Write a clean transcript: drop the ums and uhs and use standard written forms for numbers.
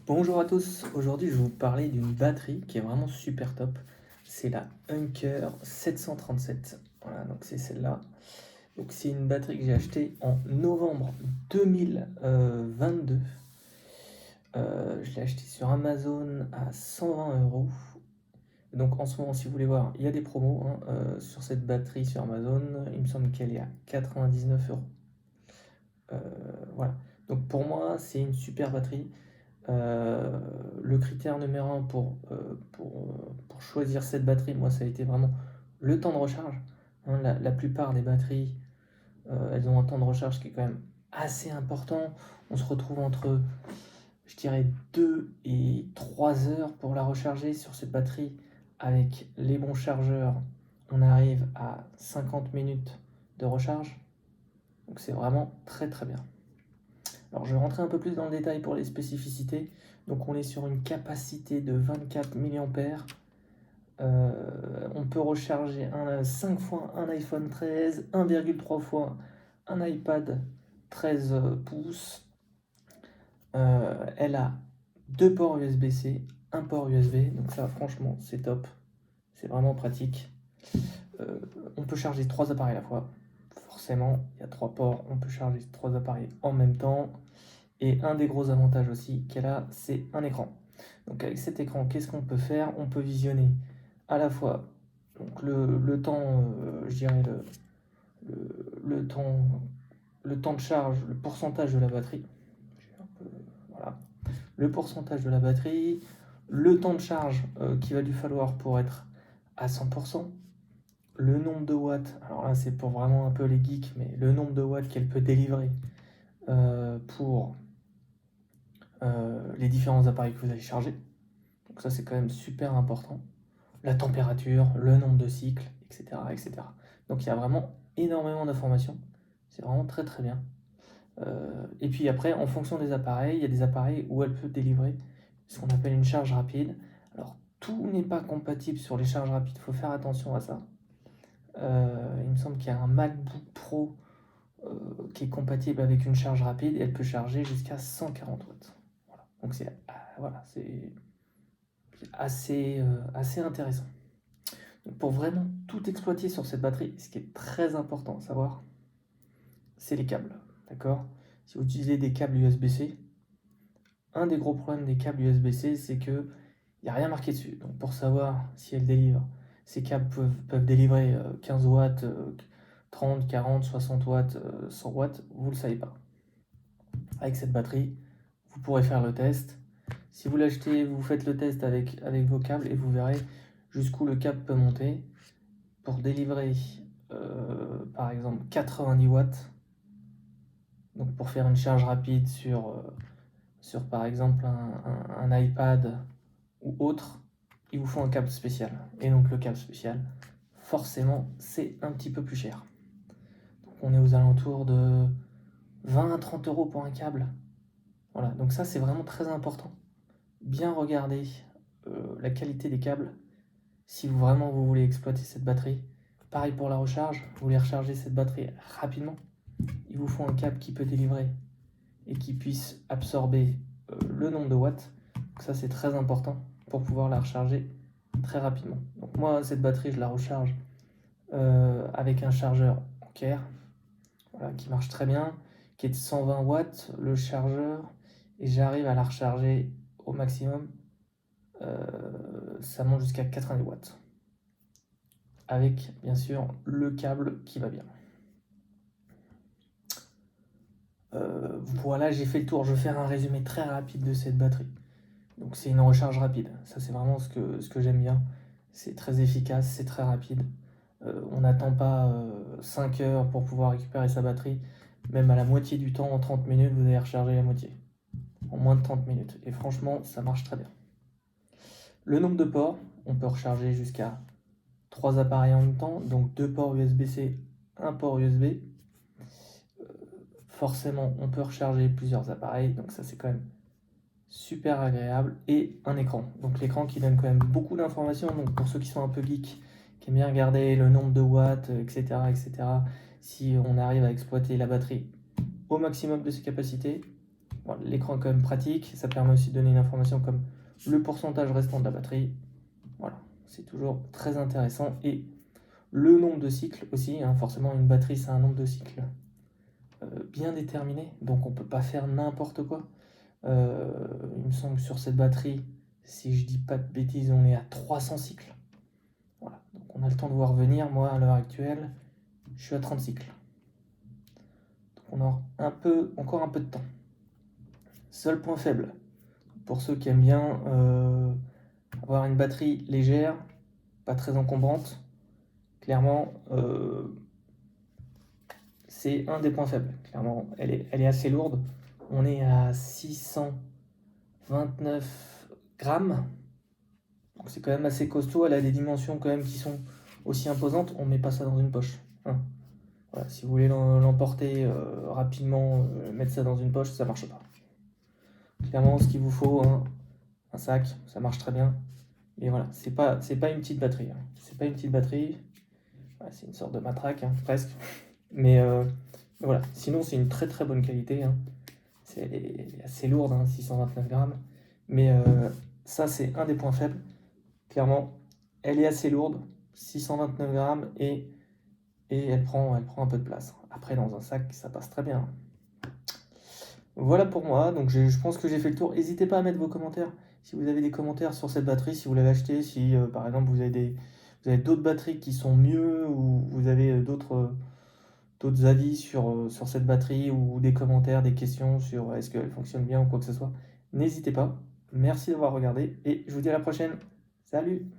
Bonjour à tous, aujourd'hui je vais vous parler d'une batterie qui est vraiment super top. C'est la Hunker 737. Voilà, donc c'est celle-là. Donc c'est une batterie que j'ai achetée en novembre 2022. Je l'ai achetée sur Amazon à 120 euros. Donc en ce moment, si vous voulez voir, il y a des promos sur cette batterie sur Amazon. Il me semble qu'elle est à 99 euros. Voilà. Donc pour moi, c'est une super batterie. Le critère numéro un pour choisir cette batterie, moi, ça a été vraiment le temps de recharge. La plupart des batteries, elles ont un temps de recharge qui est quand même assez important. On se retrouve entre, je dirais, 2 et 3 heures pour la recharger sur cette batterie. Avec les bons chargeurs, on arrive à 50 minutes de recharge. Donc c'est vraiment très très bien. Alors je vais rentrer un peu plus dans le détail pour les spécificités. Donc on est sur une capacité de 24 mAh. On peut recharger 5 fois un iPhone 13, 1,3 fois un iPad 13 pouces. Elle a deux ports USB-C, un port USB. Donc ça franchement c'est top. C'est vraiment pratique. On peut charger 3 appareils à la fois. Forcément, il y a 3 ports, on peut charger 3 appareils en même temps. Et un des gros avantages aussi qu'elle a, c'est un écran. Donc avec cet écran, qu'est-ce qu'on peut faire? On peut visionner à la fois donc le temps, je dirais le temps, le temps de charge, le pourcentage de la batterie. Voilà. Le pourcentage de la batterie, le temps de charge qu'il va lui falloir pour être à 100%, le nombre de watts, alors là c'est pour vraiment un peu les geeks, mais le nombre de watts qu'elle peut délivrer pour les différents appareils que vous allez charger. Donc ça c'est quand même super important. La température, le nombre de cycles, etc. etc. Donc il y a vraiment énormément d'informations. C'est vraiment très très bien. Et puis après, en fonction des appareils, il y a des appareils où elle peut délivrer ce qu'on appelle une charge rapide. Alors tout n'est pas compatible sur les charges rapides, il faut faire attention à ça. Il me semble qu'il y a un MacBook Pro qui est compatible avec une charge rapide et elle peut charger jusqu'à 140 watts. Voilà. Donc c'est assez intéressant. Donc pour vraiment tout exploiter sur cette batterie, ce qui est très important à savoir, c'est les câbles. D'accord? Si vous utilisez des câbles USB-C, un des gros problèmes des câbles USB-C, c'est que il n'y a rien marqué dessus. Donc pour savoir si elle délivre, ces câbles peuvent délivrer 15 watts, 30, 40, 60 watts, 100 watts, vous ne le savez pas. Avec cette batterie, vous pourrez faire le test. Si vous l'achetez, vous faites le test avec vos câbles et vous verrez jusqu'où le câble peut monter pour délivrer par exemple 90 watts. Donc pour faire une charge rapide sur par exemple un iPad ou autre, il vous faut un câble spécial. Et donc le câble spécial, forcément, c'est un petit peu plus cher. Donc on est aux alentours de 20 à 30 euros pour un câble. Voilà, donc ça c'est vraiment très important. Bien regarder la qualité des câbles si vraiment vous voulez exploiter cette batterie. Pareil pour la recharge, vous voulez recharger cette batterie rapidement, il vous faut un câble qui peut délivrer et qui puisse absorber le nombre de watts. Donc ça c'est très important pour pouvoir la recharger très rapidement. Donc moi cette batterie je la recharge avec un chargeur Anker, voilà, qui marche très bien, qui est de 120 watts le chargeur, et j'arrive à la recharger au maximum. Ça monte jusqu'à 90 watts avec bien sûr le câble qui va bien. Voilà, j'ai fait le tour. Je vais faire un résumé très rapide de cette batterie. Donc c'est une recharge rapide, ça c'est vraiment ce que j'aime bien. C'est très efficace, c'est très rapide. On n'attend pas 5 heures pour pouvoir récupérer sa batterie. Même à la moitié du temps, en 30 minutes, vous allez recharger la moitié. En moins de 30 minutes. Et franchement, ça marche très bien. Le nombre de ports, on peut recharger jusqu'à 3 appareils en même temps. Donc 2 ports USB-C, un port USB. Forcément, on peut recharger plusieurs appareils. Donc ça c'est quand même super agréable, et un écran. Donc l'écran qui donne quand même beaucoup d'informations. Donc pour ceux qui sont un peu geeks, qui aiment bien regarder le nombre de watts, etc., etc., si on arrive à exploiter la batterie au maximum de ses capacités, Bon, l'écran est quand même pratique, ça permet aussi de donner une information comme le pourcentage restant de la batterie. Voilà, c'est toujours très intéressant. Et le nombre de cycles aussi, hein, forcément une batterie c'est un nombre de cycles bien déterminé, donc on peut pas faire n'importe quoi. Il me semble que sur cette batterie, si je dis pas de bêtises, on est à 300 cycles. Voilà, donc on a le temps de voir venir. Moi à l'heure actuelle, je suis à 30 cycles. Donc on a encore un peu de temps. Seul point faible, pour ceux qui aiment bien avoir une batterie légère, pas très encombrante, clairement, c'est un des points faibles. Clairement, elle est assez lourde. On est à 629 grammes. Donc c'est quand même assez costaud. Elle a des dimensions quand même qui sont aussi imposantes. On ne met pas ça dans une poche, hein. Voilà, si vous voulez l'emporter rapidement, mettre ça dans une poche, ça marche pas. Clairement, ce qu'il vous faut, hein, un sac, ça marche très bien. Mais voilà, c'est pas une petite batterie, hein. C'est pas une petite batterie. Ouais, c'est une sorte de matraque, hein, presque. Mais voilà, sinon c'est une très très bonne qualité, hein. C'est assez lourde, hein, 629 grammes. Mais ça, c'est un des points faibles. Clairement, elle est assez lourde, 629 grammes, et elle prend un peu de place. Après, dans un sac, ça passe très bien. Voilà pour moi, donc je pense que j'ai fait le tour. N'hésitez pas à mettre vos commentaires si vous avez des commentaires sur cette batterie, si vous l'avez achetée, si par exemple vous avez d'autres batteries qui sont mieux, ou vous avez d'autres avis sur cette batterie, ou des commentaires, des questions sur est-ce qu'elle fonctionne bien ou quoi que ce soit. N'hésitez pas. Merci d'avoir regardé et je vous dis à la prochaine. Salut!